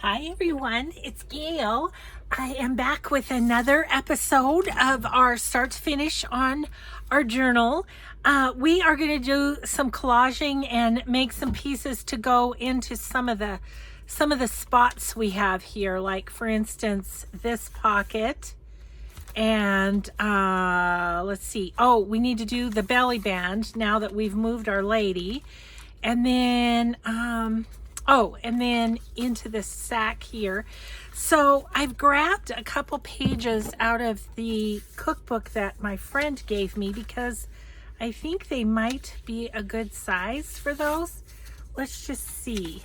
Hi everyone, it's Gayle. I am back with another episode of our start to finish on our journal. We are going to do some collaging and make some pieces to go into some of the spots we have here. Like for instance, this pocket. And let's see. Oh, we need to do the belly band now that we've moved our lady. And then and then into the sack here. So I've grabbed a couple pages out of the cookbook that my friend gave me because I think they might be a good size for those. Let's just see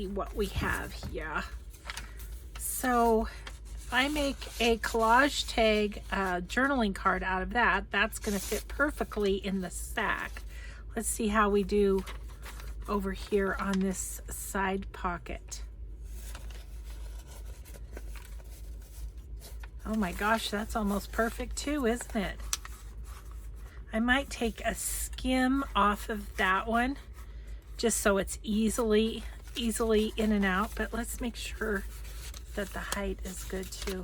what we have here. So if I make a collage tag journaling card out of that, that's going to fit perfectly in the sack. Let's see how we do over here on this side pocket. Oh my gosh, that's almost perfect too, isn't it? I might take a skim off of that one just so it's easily in and out, but let's make sure that the height is good too.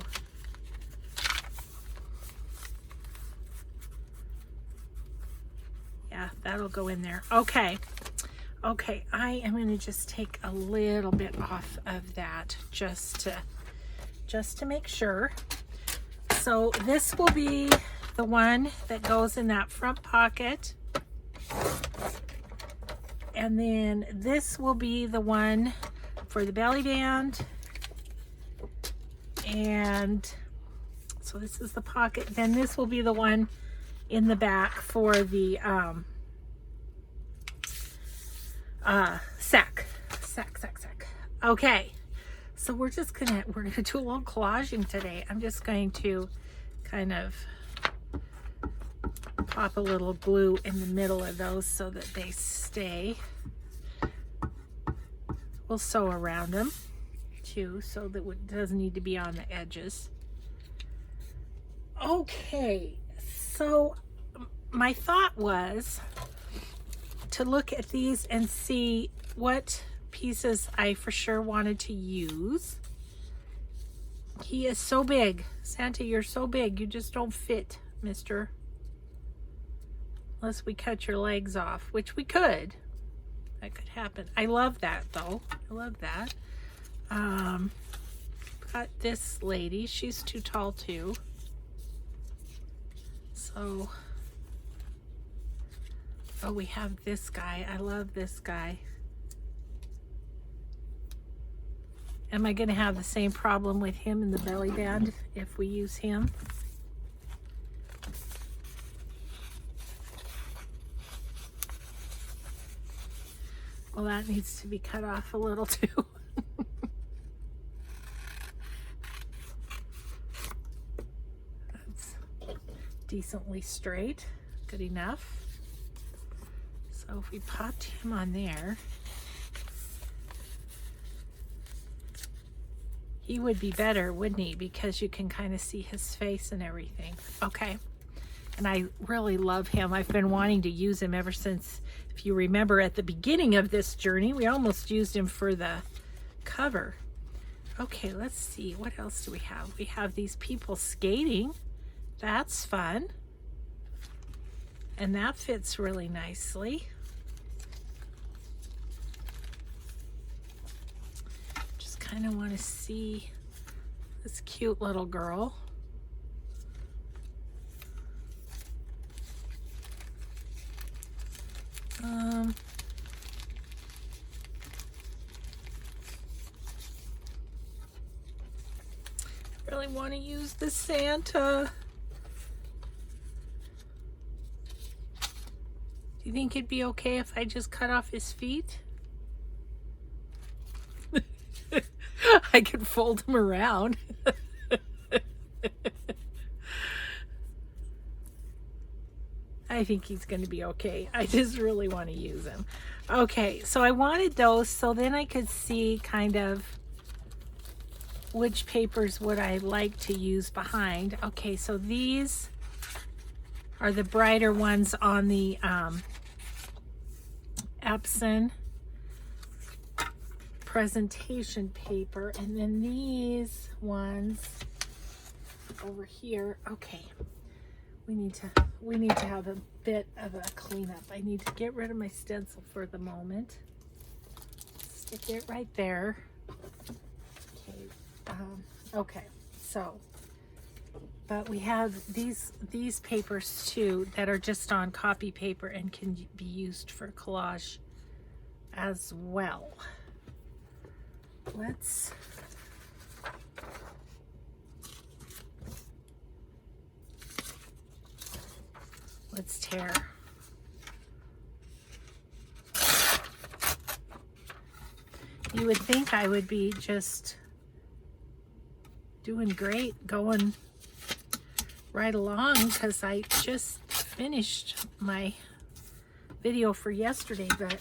Yeah, that'll go in there. Okay, I am going to just take a little bit off of that just to make sure. So this will be the one that goes in that front pocket. And then this will be the one for the belly band. And so this is the pocket. Then this will be the one in the back for the sack. Okay, so we're gonna do a little collaging today. I'm just going to kind of pop a little glue in the middle of those so that they stay. We'll sew around them too so that it doesn't need to be on the edges. Okay, so my thought was to look at these and see what pieces I for sure wanted to use. He is so big. Santa, you're so big. You just don't fit, mister. Unless we cut your legs off, which we could. That could happen. I love that though. I love that. Got this lady. She's too tall too. So, oh, we have this guy. I love this guy. Am I going to have the same problem with him in the belly band if we use him? Well, that needs to be cut off a little too. That's decently straight. Good enough. So if we popped him on there, he would be better, wouldn't he? Because you can kind of see his face and everything. Okay. And I really love him. I've been wanting to use him ever since, if you remember at the beginning of this journey, we almost used him for the cover. Okay, let's see. What else do we have? We have these people skating. That's fun. And that fits really nicely. Just kind of want to see this cute little girl. I really want to use the Santa. Do you think it'd be okay if I just cut off his feet? I could fold him around. I think he's going to be okay. I just really want to use him. Okay, so I wanted those so then I could see kind of which papers would I like to use behind. Okay, so these are the brighter ones on the Epson presentation paper, and then these ones over here. Okay, we need to have a bit of a cleanup. I need to get rid of my stencil for the moment. Stick it right there. Okay, okay, so, but we have these papers too that are just on copy paper and can be used for collage as well. Let's tear. You would think I would be just doing great, going right along, because I just finished my video for yesterday, but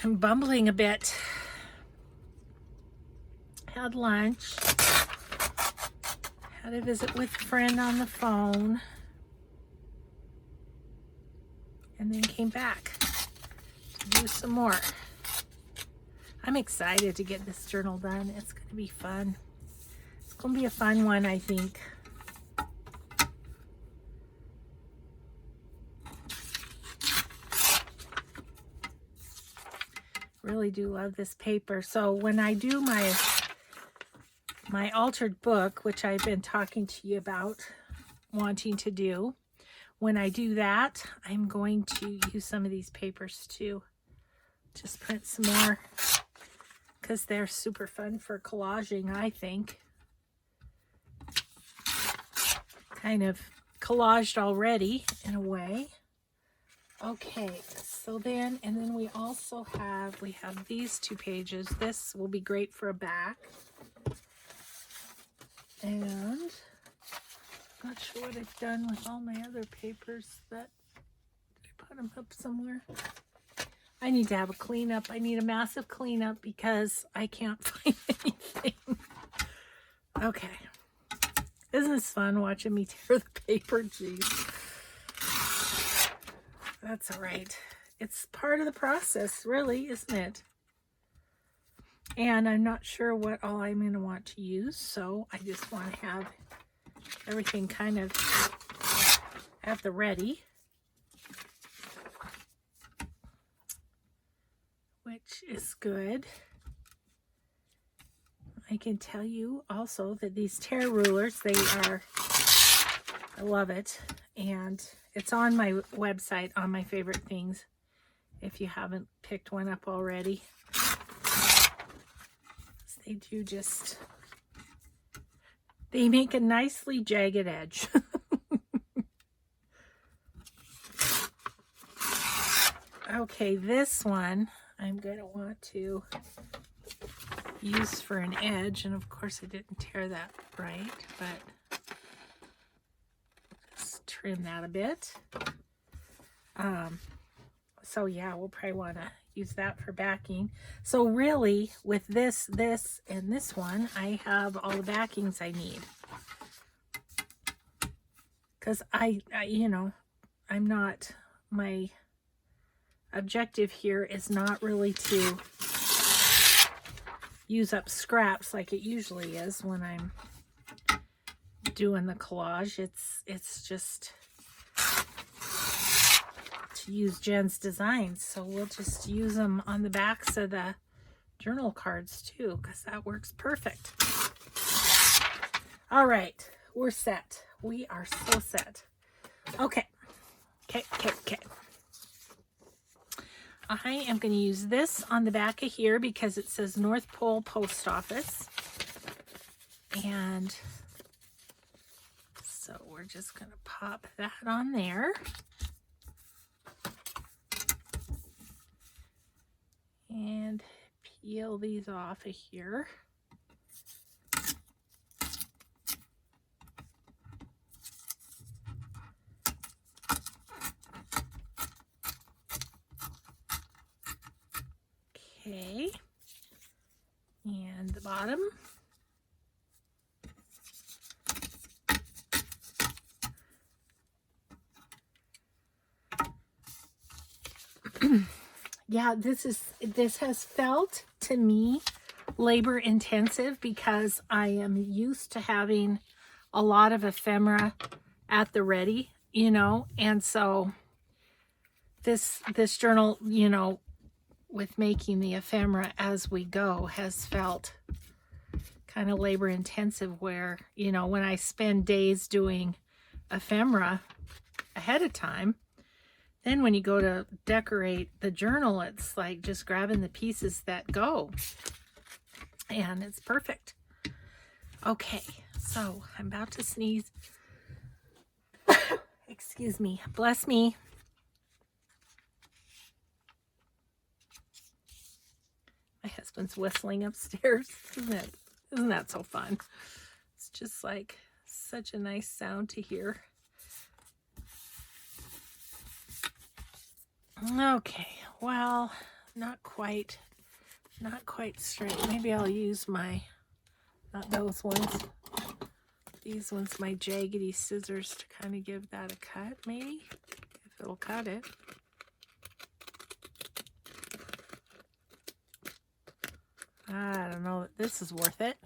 I'm bumbling a bit. Had lunch, had a visit with a friend on the phone, and then came back to do some more. I'm excited to get this journal done. It's going to be fun. It's going to be a fun one, I think. Really do love this paper. So when I do my altered book, which I've been talking to you about wanting to do, when I do that, I'm going to use some of these papers too. Just print some more, because they're super fun for collaging, I think. Kind of collaged already in a way. Okay, so then, and then we also have, we have these 2 pages. This will be great for a back. And I'm not sure what I've done with all my other papers. That I put them up somewhere. I need to have a cleanup. I need a massive cleanup because I can't find anything. Okay. Isn't this fun watching me tear the paper? Jeez. That's all right. It's part of the process, really, isn't it? And I'm not sure what all I'm going to want to use, so I just want to have everything kind of at the ready. Which is good. I can tell you also that these tear rulers, I love it. And it's on my website, on my favorite things, if you haven't picked one up already. They do just, they make a nicely jagged edge. Okay, this one I'm going to want to use for an edge, and of course I didn't tear that right, but just trim that a bit. So yeah, we'll probably want to use that for backing. So really, with this, and this one, I have all the backings I need. Because I you know, I'm not, my objective here is not really to use up scraps like it usually is when I'm doing the collage. It's just to use Jen's designs, so we'll just use them on the backs of the journal cards too, because that works perfect. All right, we're set. We are so set. Okay. I am going to use this on the back of here because it says North Pole Post Office. And so we're just going to pop that on there. And peel these off of here. Okay, and the bottom. Yeah, this has felt to me labor intensive because I am used to having a lot of ephemera at the ready, you know, and so this journal, you know, with making the ephemera as we go has felt kind of labor intensive, where, you know, when I spend days doing ephemera ahead of time, then when you go to decorate the journal, it's like just grabbing the pieces that go, and it's perfect. Okay, so I'm about to sneeze. Excuse me. Bless me. My husband's whistling upstairs. Isn't that so fun? It's just like such a nice sound to hear. Okay, well, not quite straight. Maybe I'll use my, not those ones, these ones, my jaggedy scissors to kind of give that a cut, maybe, if it'll cut it. I don't know that this is worth it.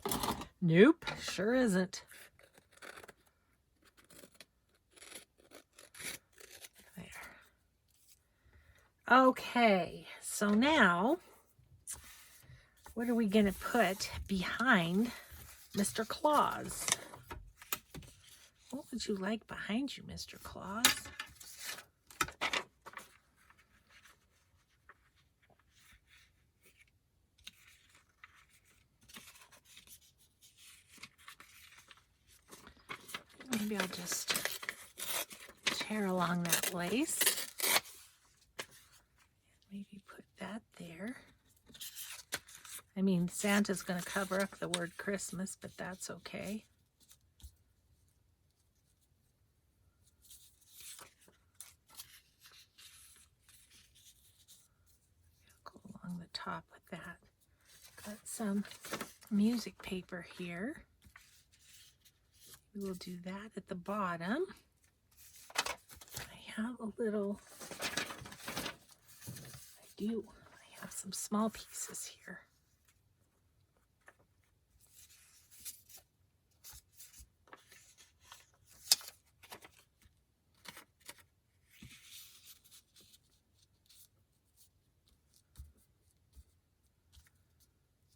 Nope, sure isn't. There. Okay, so now, what are we going to put behind Mr. Claus? What would you like behind you, Mr. Claus? Maybe I'll just tear along that lace. Maybe put that there. I mean, Santa's going to cover up the word Christmas, but that's okay. Go along the top with that. Got some music paper here. We will do that at the bottom. I have a little, I have some small pieces here.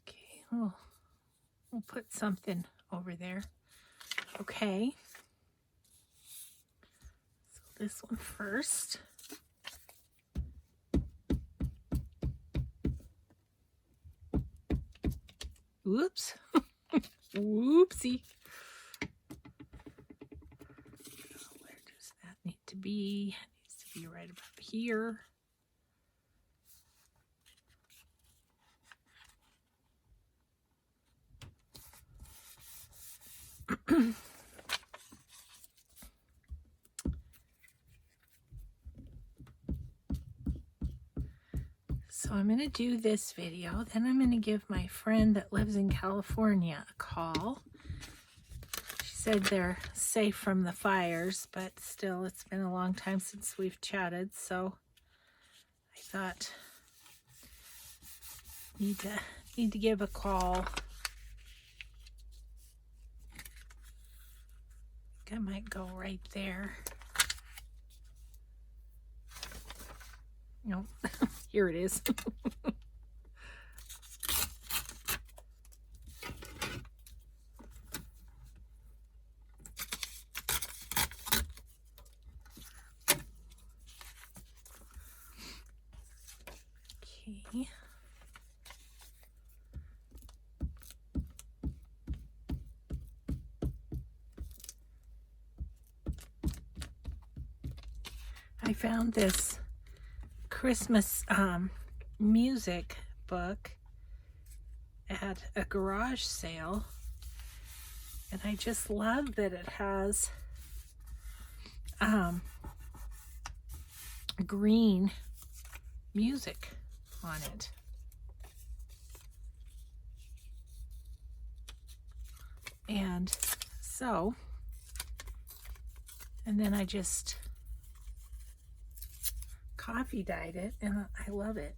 Okay, we'll put something over there. Okay, so this one first. Whoops. Whoopsie. Where does that need to be? It needs to be right about here. So I'm going to do this video, then I'm going to give my friend that lives in California a call. She said they're safe from the fires, but still, it's been a long time since we've chatted, so I thought need to give a call. I think I might go right there. Nope. Here it is. Okay. I found this Christmas music book at a garage sale, and I just love that it has green music on it. And so, and then I just coffee dyed it, and I love it.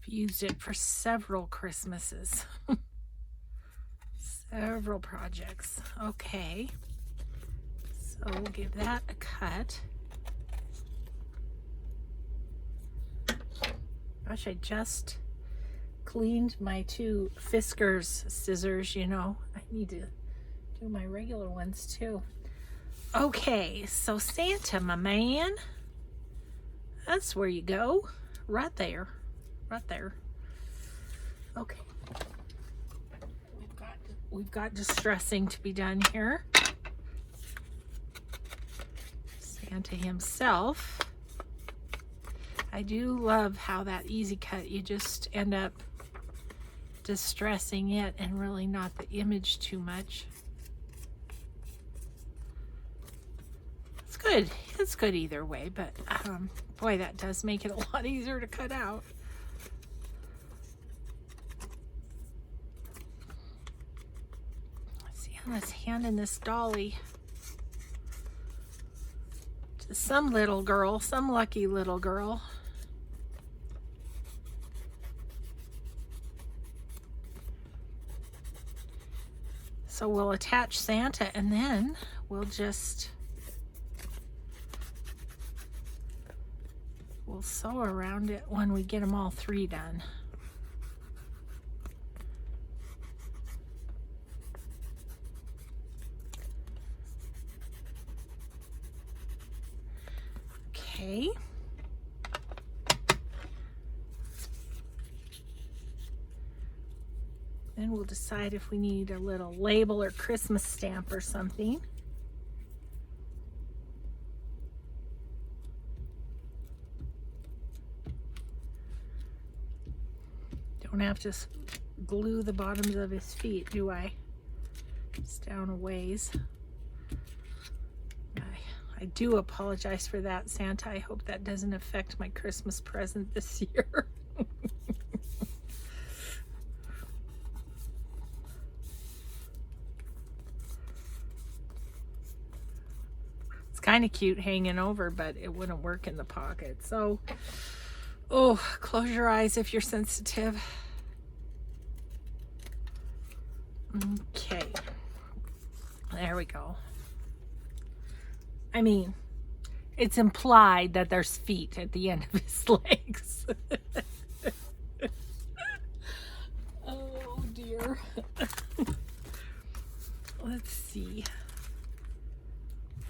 I've used it for several Christmases. Several projects. Okay. So we'll give that a cut. Gosh, I just cleaned my two Fiskars scissors, you know. I need to do my regular ones too. Okay, so Santa, my man. That's where you go. Right there. Right there. Okay. We've got distressing to be done here. Santa himself. I do love how that easy cut, you just end up distressing it and really not the image too much. It's good. It's good either way, but boy, that does make it a lot easier to cut out. Let's hand in this dolly to some little girl, some lucky little girl. So we'll attach Santa and then we'll sew around it when we get them all three done. Okay. Then we'll decide if we need a little label or Christmas stamp or something. Don't have to glue the bottoms of his feet, do I? It's down a ways. I do apologize for that, Santa. I hope that doesn't affect my Christmas present this year. It's kind of cute hanging over, but it wouldn't work in the pocket. So, oh, close your eyes if you're sensitive. Okay. There we go. I mean, it's implied that there's feet at the end of his legs. Oh dear. Let's see.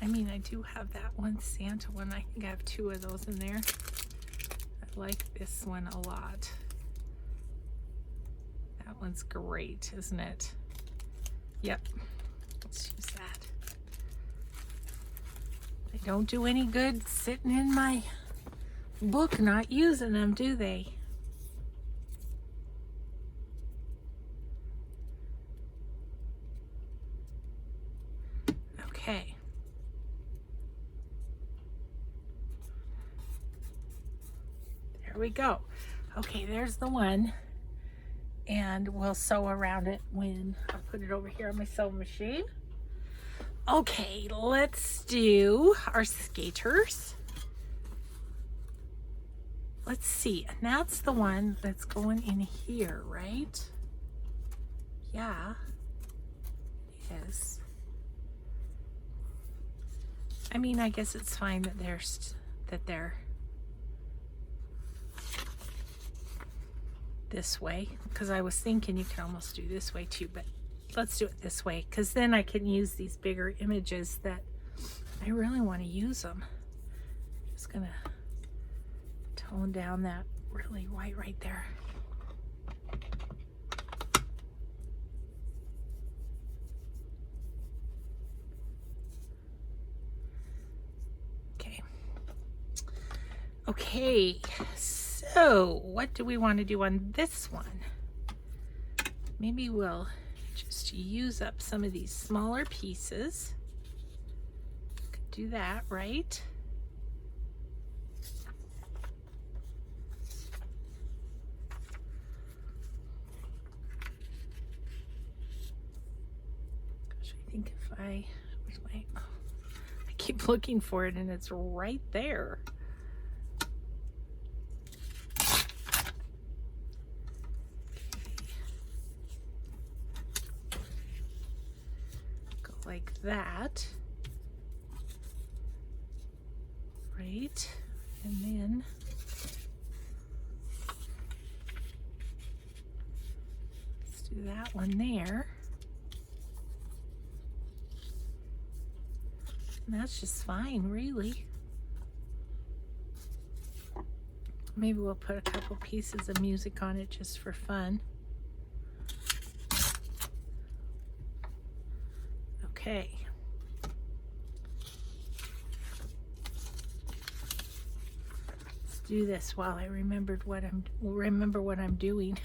I mean, I do have that one Santa one. I think I have two of those in there. I like this one a lot. That one's great, isn't it? Yep. Let's use that. They don't do any good sitting in my book not using them, do they? Okay. There we go. Okay, there's the one. And we'll sew around it when I put it over here on my sewing machine. Okay, let's do our skaters. Let's see, and that's the one that's going in here, right? Yeah, it is. I mean, I guess it's fine that they're this way, because I was thinking you can almost do this way too, but let's do it this way, because then I can use these bigger images that I really want to use them. Just gonna tone down that really white right there. Okay, so what do we want to do on this one? Maybe we'll just use up some of these smaller pieces. Could do that, right? Gosh, I think if I keep looking for it and it's right there. like that. Right, and then let's do that one there. And that's just fine, really. Maybe we'll put a couple pieces of music on it just for fun. Okay. Let's do this while I remember what I'm doing.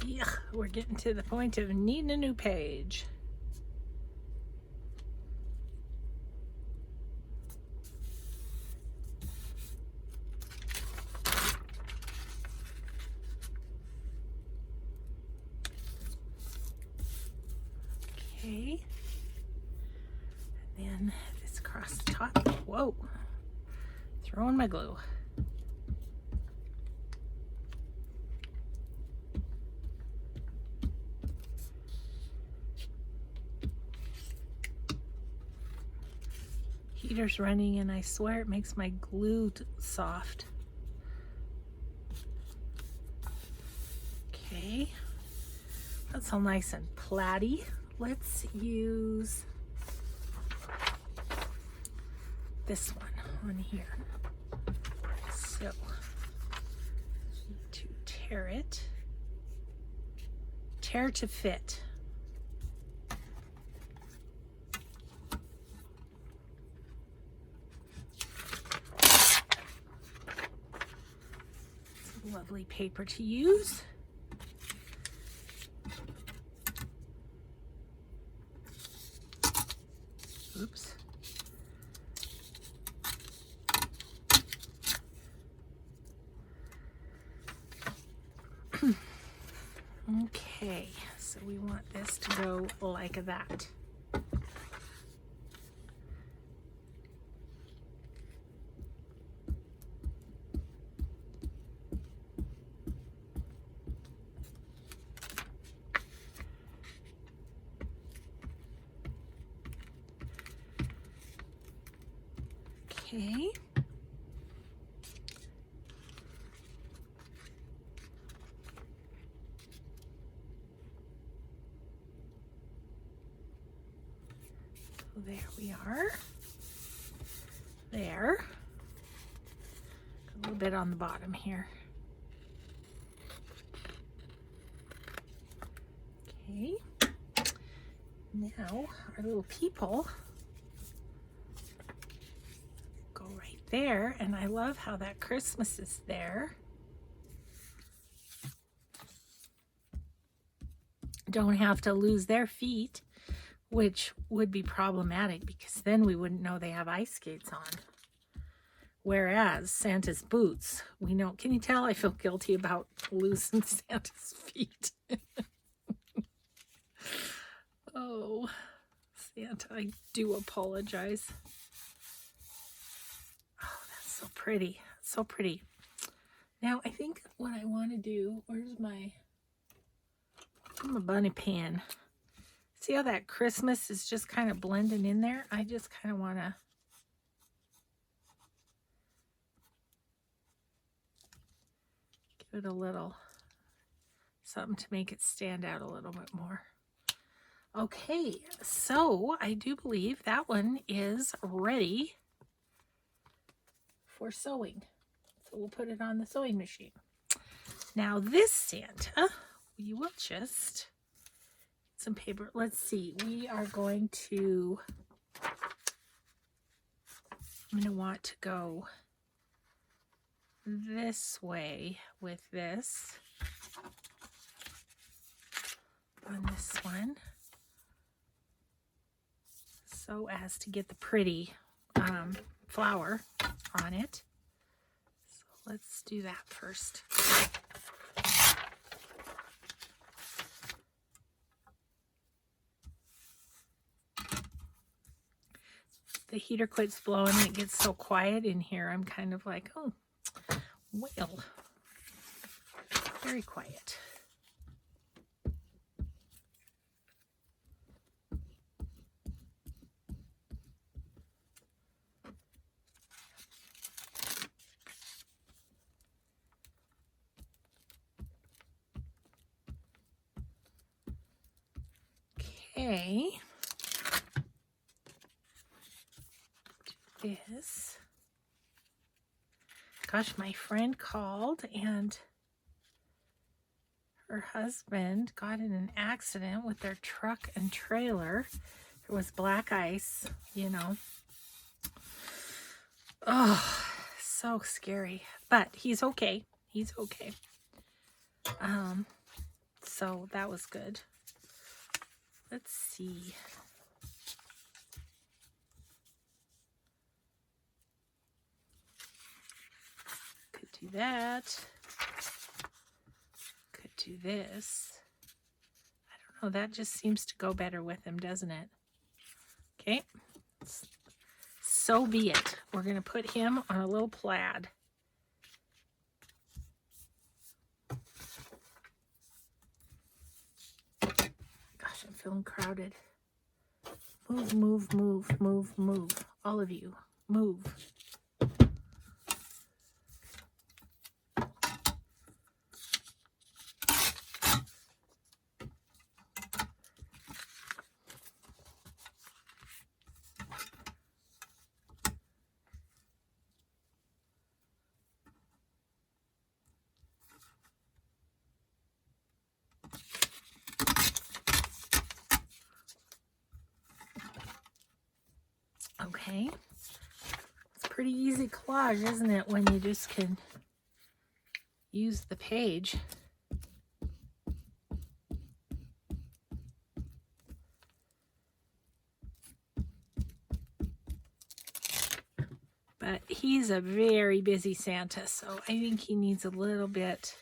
Yeah, we're getting to the point of needing a new page. Okay. And then this across the top. Whoa. Throwing my glue. Heater's running and I swear it makes my glue soft. Okay, that's all nice and platty. Let's use this one on here. So, to tear it. Tear to fit. Lovely paper to use. Oops. Okay, so we want this to go like that. Okay. So there we are. There. A little bit on the bottom here. Okay. Now our little people go right there, and I love how that Christmas is there. Don't have to lose their feet, which would be problematic because then we wouldn't know they have ice skates on. Whereas Santa's boots, we know. Can you tell I feel guilty about losing Santa's feet? Oh, Santa, I do apologize. Oh, that's so pretty. So pretty. Now, I think what I want to do, where's my bunny pan? See how that Christmas is just kind of blending in there? I just kind of want to give it a little something to make it stand out a little bit more. Okay, so I do believe that one is ready for sewing. So we'll put it on the sewing machine. Now this Santa, we will just get some paper. Let's see, we are going to, I'm going to want to go this way with this on this one. so as to get the pretty flower on it. So let's do that first. The heater quits blowing and it gets so quiet in here. I'm kind of like, oh, well, very quiet. Okay. This. Gosh, my friend called and her husband got in an accident with their truck and trailer. There was black ice, you know. Oh, so scary. But he's okay. He's okay. So that was good. Let's see. Could do that. Could do this. I don't know. That just seems to go better with him, doesn't it? Okay. So be it. We're going to put him on a little plaid. Gosh, I'm feeling crowded. Move, move, move, move, move. All of you, move. Okay, it's pretty easy collage, isn't it, when you just can use the page. But he's a very busy Santa, so I think he needs a little bit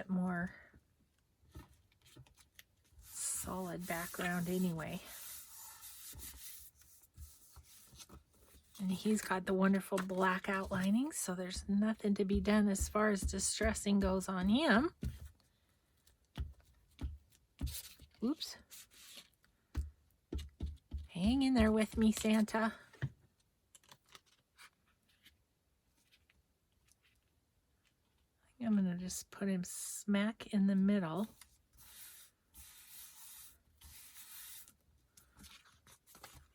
more solid background anyway. And he's got the wonderful black outlining, so there's nothing to be done as far as distressing goes on him. Oops. Hang in there with me, Santa. I'm going to just put him smack in the middle.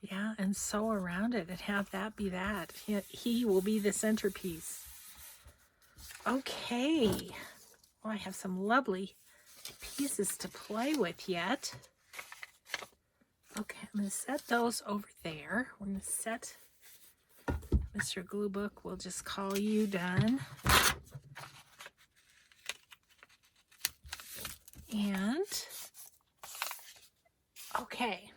Yeah, and sew around it and have that be that. He will be the centerpiece. Okay. Well, I have some lovely pieces to play with yet. Okay, I'm going to set those over there. We're going to set Mr. Glue Book. We'll just call you done. And, okay.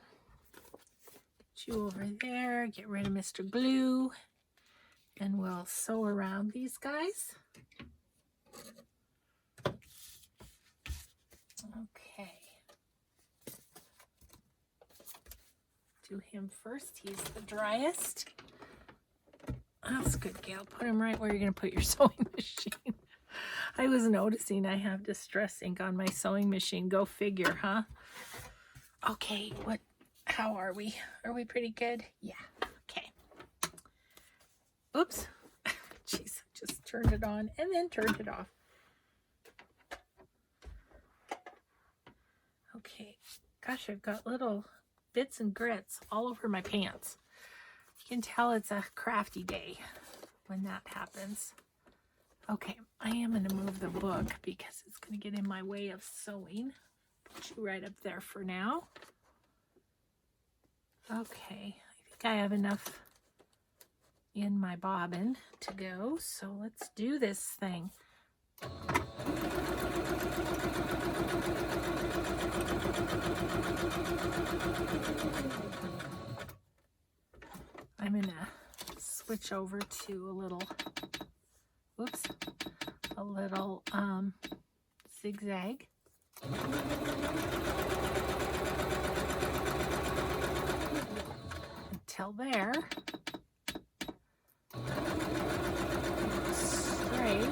Get you over there. Get rid of Mr. Glue. And we'll sew around these guys. Okay. Do him first. He's the driest. That's good, Gayle. Put him right where you're going to put your sewing machine. I was noticing I have distress ink on my sewing machine. Go figure, huh? Okay, how are we? Are we pretty good? Yeah, okay. Oops. Jeez, just turned it on and then turned it off. Okay, gosh, I've got little bits and grits all over my pants. You can tell it's a crafty day when that happens. Okay, I am going to move the book because it's going to get in my way of sewing. Put you right up there for now. Okay, I think I have enough in my bobbin to go, so let's do this thing. I'm gonna switch over to a little, whoops, a little zigzag. Until there. Straight.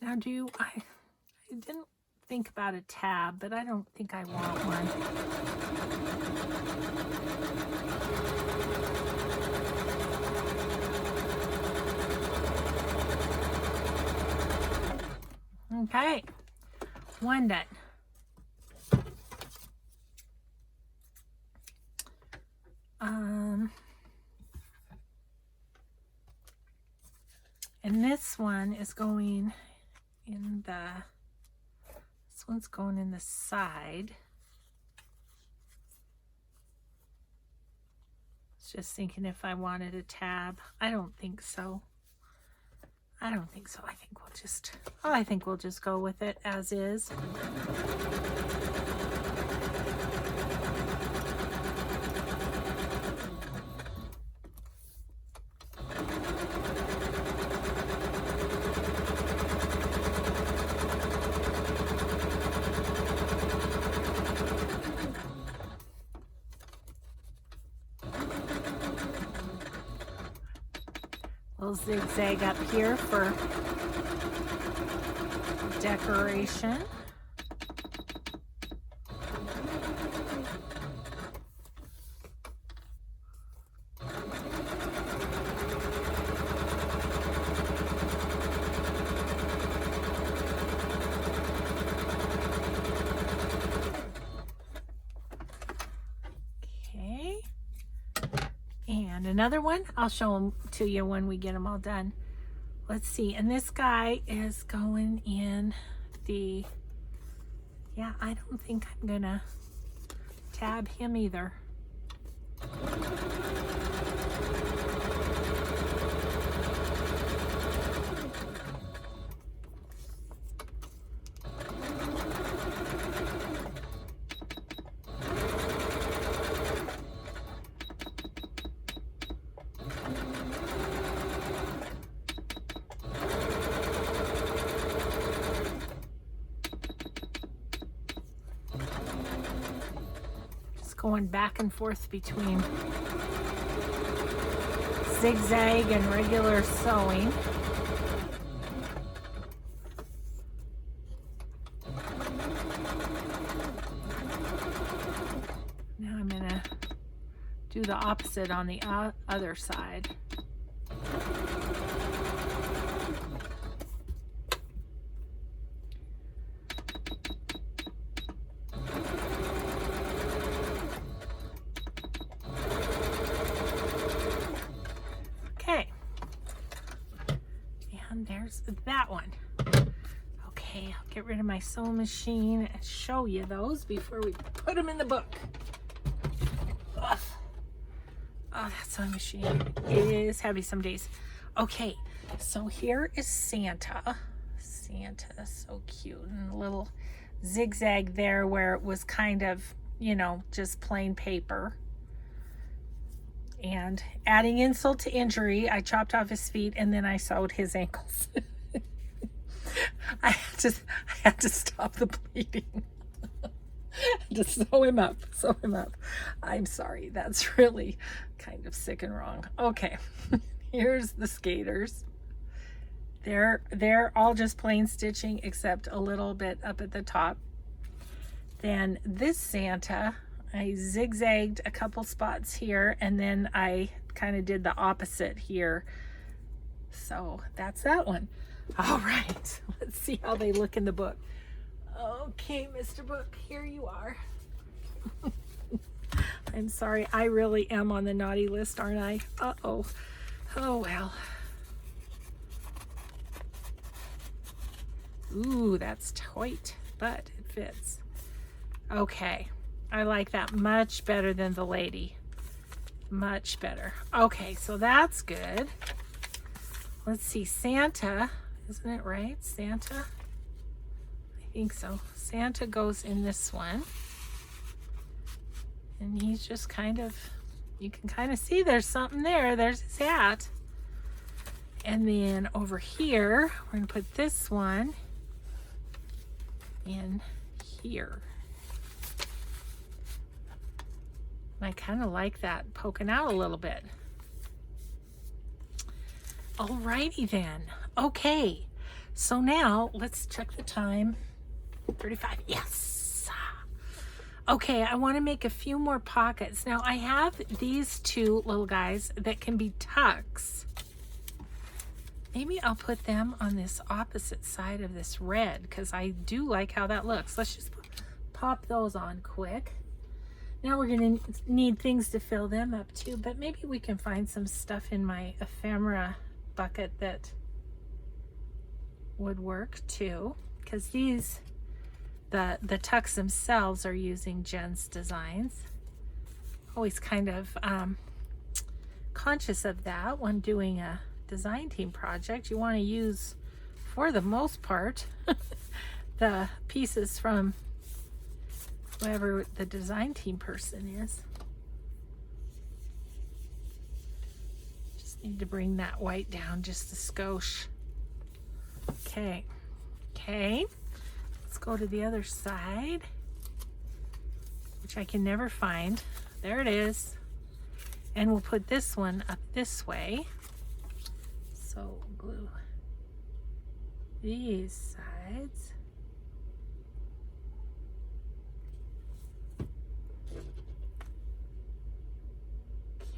Now I didn't think about a tab, but I don't think I want one. Okay, one done. And this one is going in this one's going in the side. I was just thinking if I wanted a tab. I don't think so. I think we'll just go with it as is. Little zigzag up here for decoration. Okay. And another one, I'll show them to you when we get them all done. Let's see, and this guy is going in the, yeah, I don't think I'm gonna tab him either. Going back and forth between zigzag and regular sewing. Now I'm going to do the opposite on the other side. There's that one. Okay, I'll get rid of my sewing machine and show you those before we put them in the book. Ugh. Oh, that sewing machine is heavy some days. Okay, so here is Santa. Santa, so cute, and a little zigzag there where it was kind of, you know, just plain paper. And adding insult to injury, I chopped off his feet and then I sewed his ankles. I had to stop the bleeding. To sew him up. I'm sorry, that's really kind of sick and wrong. Okay, here's the skaters. They're all just plain stitching except a little bit up at the top. Then this Santa, I zigzagged a couple spots here and then I kind of did the opposite here. So that's that one. All right, let's see how they look in the book. Okay, Mr. Book, here you are. I'm sorry, I really am on the naughty list, aren't I? Uh-oh. Oh, well. Ooh, that's tight, but it fits. Okay, I like that much better than the lady. Much better. Okay, so that's good. Let's see, Santa, isn't it right? Santa? I think so. Santa goes in this one. And he's just kind of, you can kind of see there's something there. There's his hat. And then over here, we're going to put this one in here. And I kind of like that poking out a little bit. Alrighty then. Okay. So now let's check the time. 35. Yes. Okay, I want to make a few more pockets. Now I have these two little guys that can be tucks. Maybe I'll put them on this opposite side of this red because I do like how that looks. Let's just pop those on quick. Now we're going to need things to fill them up too, but maybe we can find some stuff in my ephemera bucket that would work too, because these, the tucks themselves are using Jen's designs. Always kind of conscious of that when doing a design team project. You want to use, for the most part, the pieces from whoever the design team person is. Just need to bring that white down just a skosh. Okay. Okay. Let's go to the other side, which I can never find. There it is. And we'll put this one up this way. So glue these sides.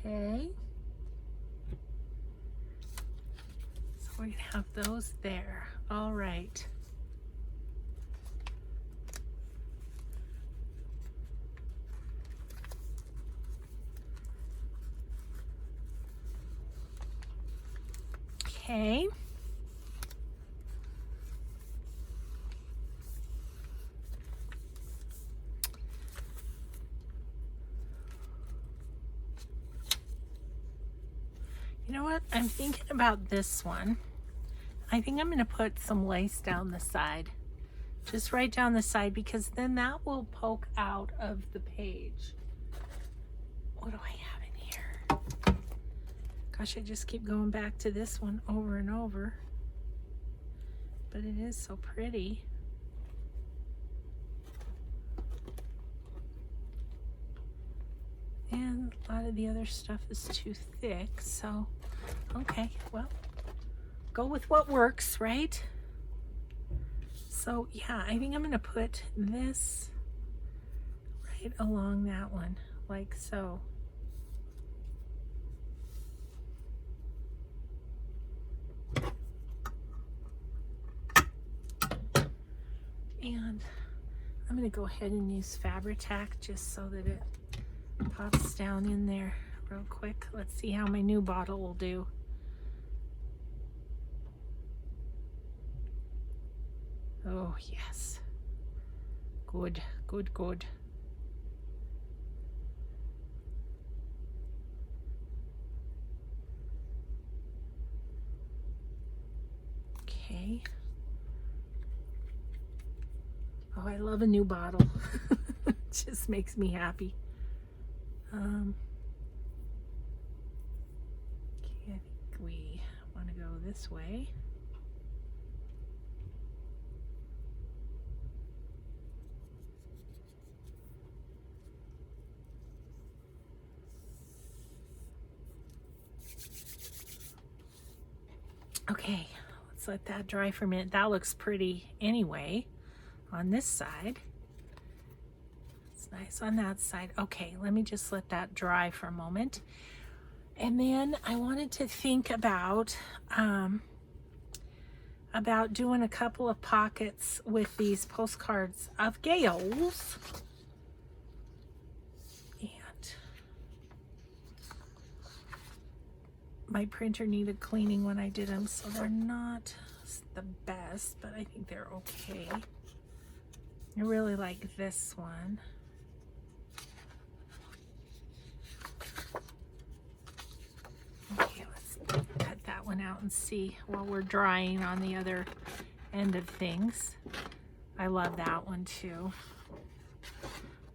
Okay. So we're gonna have those there. All right. Okay. You know what? I'm thinking about this one. I think I'm going to put some lace down the side. Just right down the side, because then that will poke out of the page. What do I have in here? Gosh, I just keep going back to this one over and over. But it is so pretty. And a lot of the other stuff is too thick, so okay, well, go with what works, right? So yeah, I think I'm gonna put this right along that one, like so. And I'm gonna go ahead and use Fabri-Tac just so that it pops down in there real quick. Let's see how my new bottle will do. Oh yes, good, good, good. Okay. Oh, I love a new bottle. It just makes me happy. Okay, I think we want to go this way. Okay, let's let that dry for a minute. That looks pretty anyway on this side. It's nice on that side. Okay, let me just let that dry for a moment. And then I wanted to think about doing a couple of pockets with these postcards of Gayle's. And my printer needed cleaning when I did them, so they're not the best, but I think they're okay. I really like this one. Okay, let's cut that one out and see while we're drying on the other end of things. I love that one too. I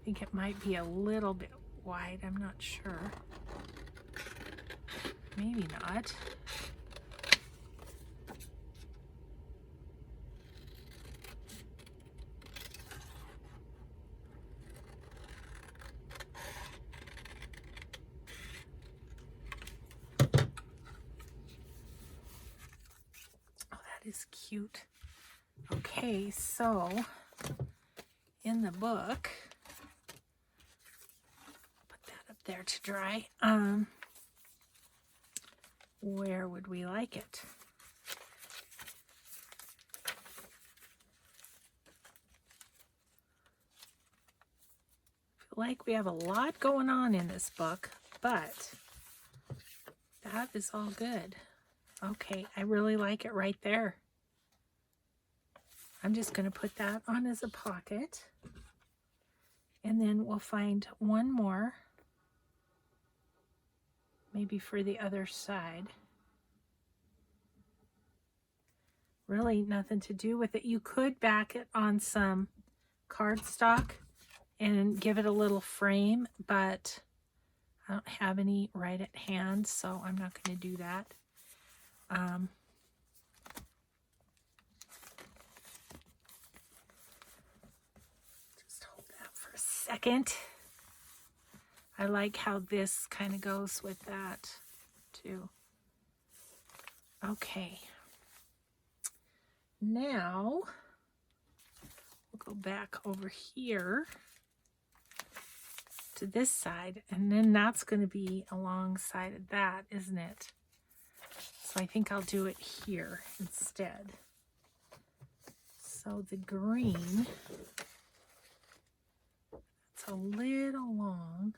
think it might be a little bit wide, I'm not sure. Maybe not. Oh, that is cute. Okay, so in the book, put that up there to dry. Where would we like it? I feel like we have a lot going on in this book, but that is all good. Okay, I really like it right there. I'm just going to put that on as a pocket, and then we'll find one more, maybe for the other side. Really nothing to do with it. You could back it on some cardstock and give it a little frame, but I don't have any right at hand, so I'm not going to do that. Just hold that for a second. I like how this kind of goes with that too. Okay. Now we'll go back over here to this side, and then that's going to be alongside of that, isn't it? So I think I'll do it here instead. So the green, it's a little long.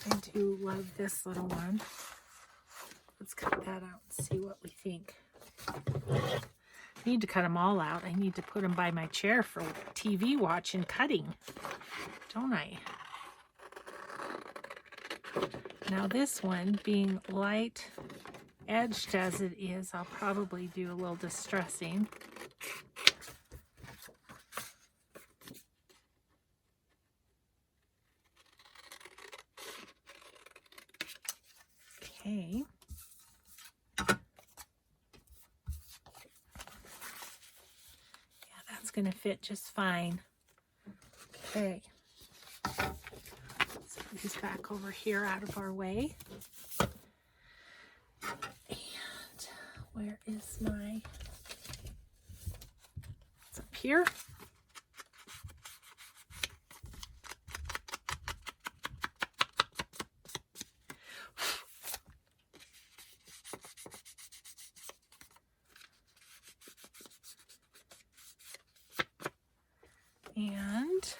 I do love this little one. Let's cut that out and see what we think. I need to cut them all out. I need to put them by my chair for TV watch and cutting, don't I? Now this one, being light edged as it is, I'll probably do a little distressing. Okay. Yeah, that's going to fit just fine. Okay. So these back over here out of our way. And where is my... It's up here. And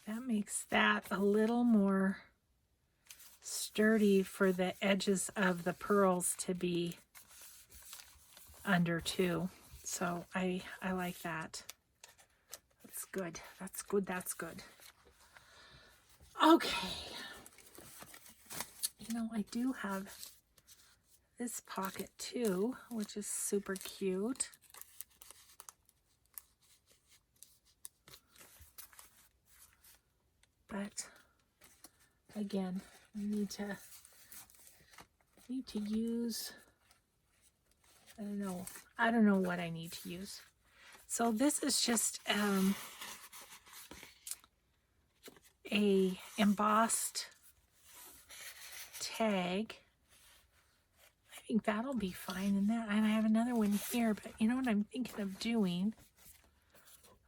that makes that a little more sturdy for the edges of the pearls to be under too. So I like that. That's good. That's good. That's good. Okay. You know, I do have this pocket too, which is super cute. But again, I need to use, I don't know what I need to use. So this is just a embossed tag. I think that'll be fine in that. And I have another one here, but you know what I'm thinking of doing?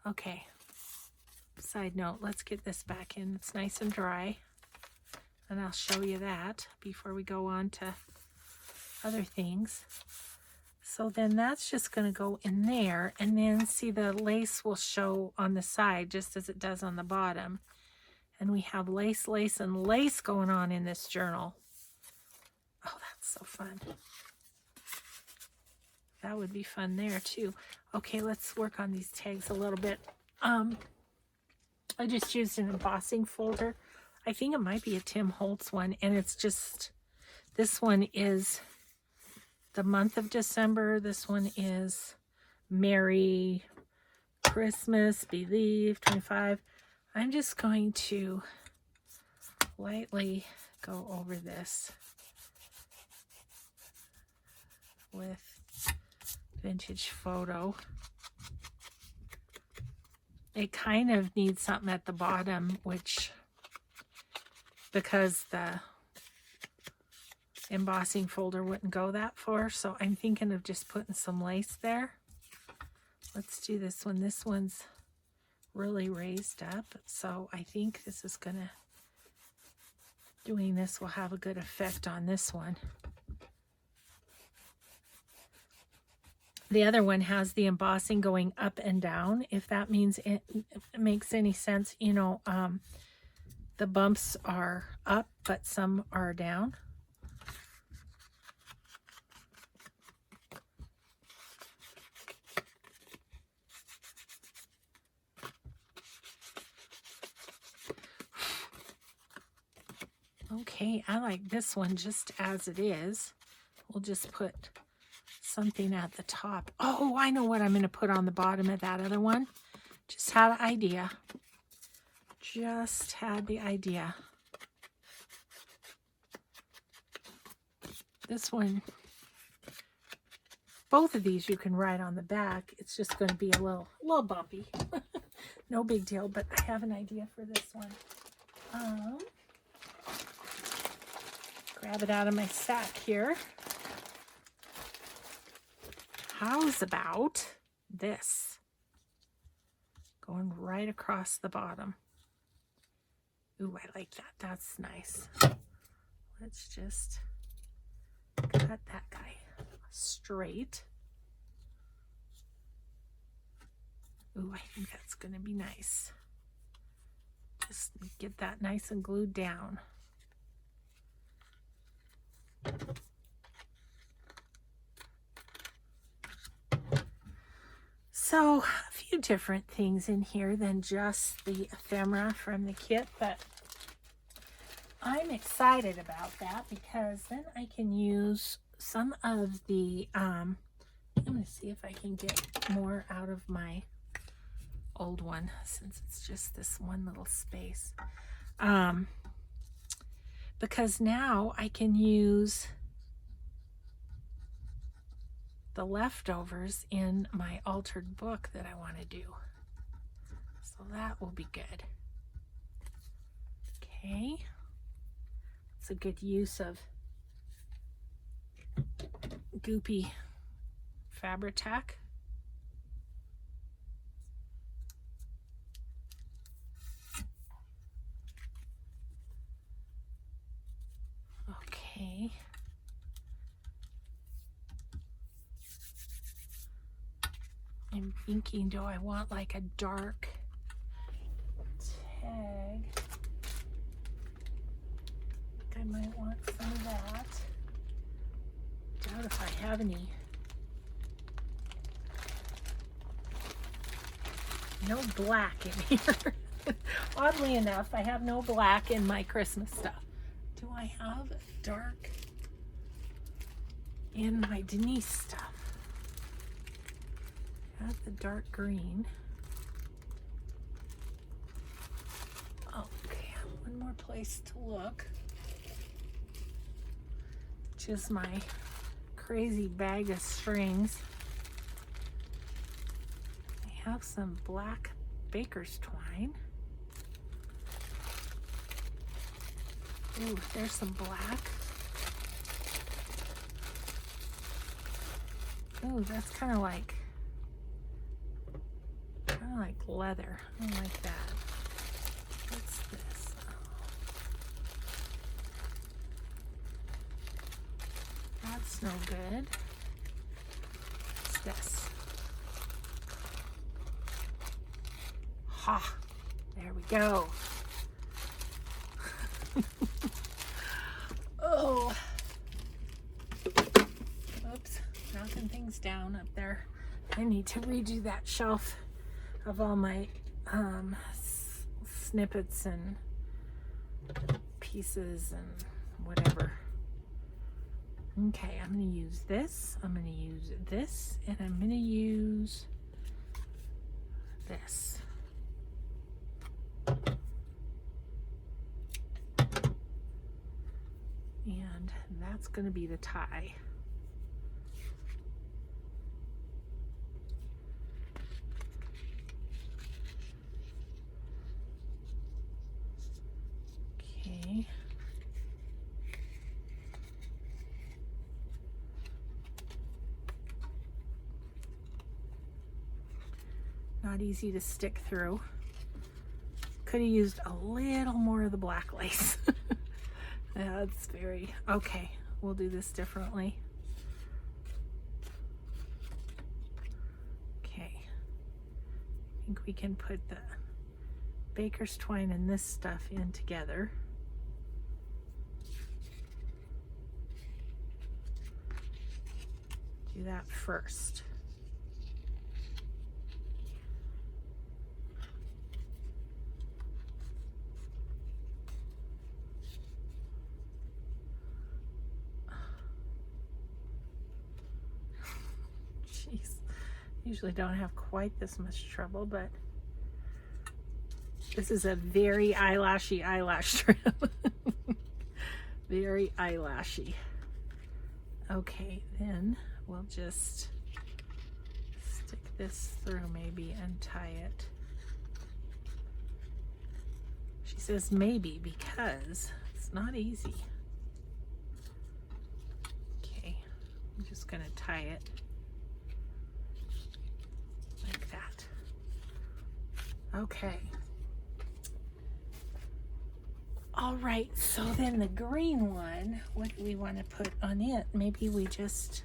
Okay. Side note, let's get this back in. It's nice and dry. And I'll show you that before we go on to other things. So then that's just going to go in there. And then see, the lace will show on the side just as it does on the bottom. And we have lace, lace, and lace going on in this journal. Oh, that's so fun. That would be fun there too. Okay, let's work on these tags a little bit. I just used an embossing folder. I think it might be a Tim Holtz one, and it's just, this one is the month of December. This one is Merry Christmas, Believe 25. I'm just going to lightly go over this with Vintage Photo. It kind of needs something at the bottom, which, because the embossing folder wouldn't go that far, so I'm thinking of just putting some lace there. Let's do this one. This one's really raised up, so I think this is gonna, doing this will have a good effect on this one. The other one has the embossing going up and down, if that means it makes any sense. You know, the bumps are up, but some are down. Okay, I like this one just as it is. We'll just put something at the top. Oh, I know what I'm going to put on the bottom of that other one. Just had an idea. Just had the idea. This one, both of these you can write on the back. It's just going to be a little bumpy. No big deal, but I have an idea for this one. Grab it out of my sack here. How's about this? Going right across the bottom. Ooh, I like that. That's nice. Let's just cut that guy straight. Ooh, I think that's going to be nice. Just get that nice and glued down. So, a few different things in here than just the ephemera from the kit, but I'm excited about that because then I can use some of the, I'm going to see if I can get more out of my old one since it's just this one little space. Because now I can use the leftovers in my altered book that I want to do. So that will be good. Okay. It's a good use of goopy Fabri-Tac. Okay. I'm thinking, do I want like a dark tag? I might want some of that. Doubt if I have any. No black in here. Oddly enough, I have no black in my Christmas stuff. Do I have dark in my Denise stuff? I have the dark green. Okay, one more place to look. Which is my crazy bag of strings. I have some black baker's twine. Ooh, there's some black. Ooh, that's kind of like of like leather. I don't like that. What's this? That's no good. What's this? Ha! There we go. Oh. Oops. Knocking things down up there. I need to redo that shelf of all my snippets and pieces and whatever. Okay, I'm going to use this. I'm going to use this. And I'm going to use this. And that's going to be the tie. Okay. Not easy to stick through. Could have used a little more of the black lace. That's very, okay, we'll do this differently. Okay, I think we can put the baker's twine and this stuff in together. Do that first. Usually don't have quite this much trouble, but this is a very eyelashy eyelash trim. Very eyelashy. Okay, then we'll just stick this through maybe and tie it. She says maybe because it's not easy. Okay, I'm just gonna tie it. Okay. All right, so then the green one, what do we want to put on it? Maybe we just...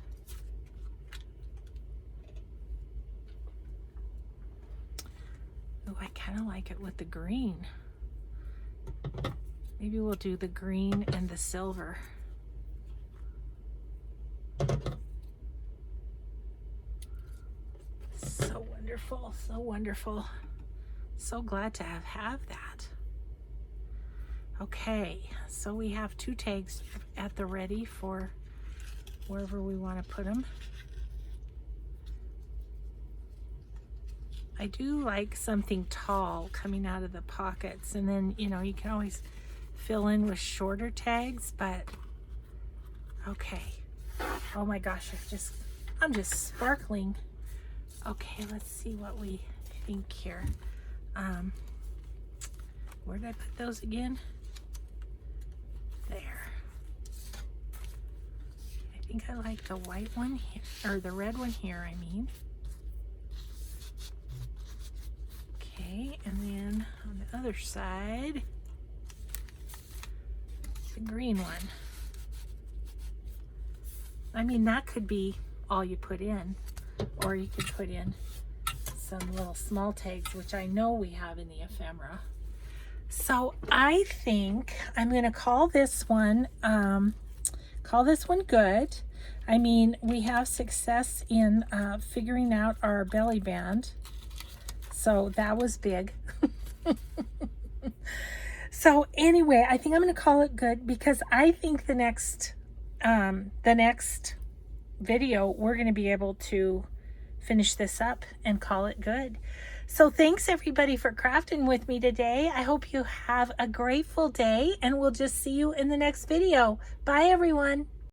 Oh, I kind of like it with the green. Maybe we'll do the green and the silver. So wonderful, so wonderful. So glad to have that. Okay, so we have 2 tags at the ready for wherever we want to put them. I do like something tall coming out of the pockets, and then, you know, you can always fill in with shorter tags, but okay. Oh my gosh, I'm just sparkling. Okay, let's see what we think here. Where did I put those again? There. I think I like the white one here, or the red one here, I mean. Okay, and then on the other side, the green one. I mean, that could be all you put in, or you could put in some little small tags, which I know we have in the ephemera. So I think I'm going to call this one good. I mean, we have success in figuring out our belly band. So that was big. So anyway, I think I'm going to call it good because I think the next video, we're going to be able to finish this up and call it good. So thanks everybody for crafting with me today. I hope you have a grateful day, and we'll just see you in the next video. Bye everyone.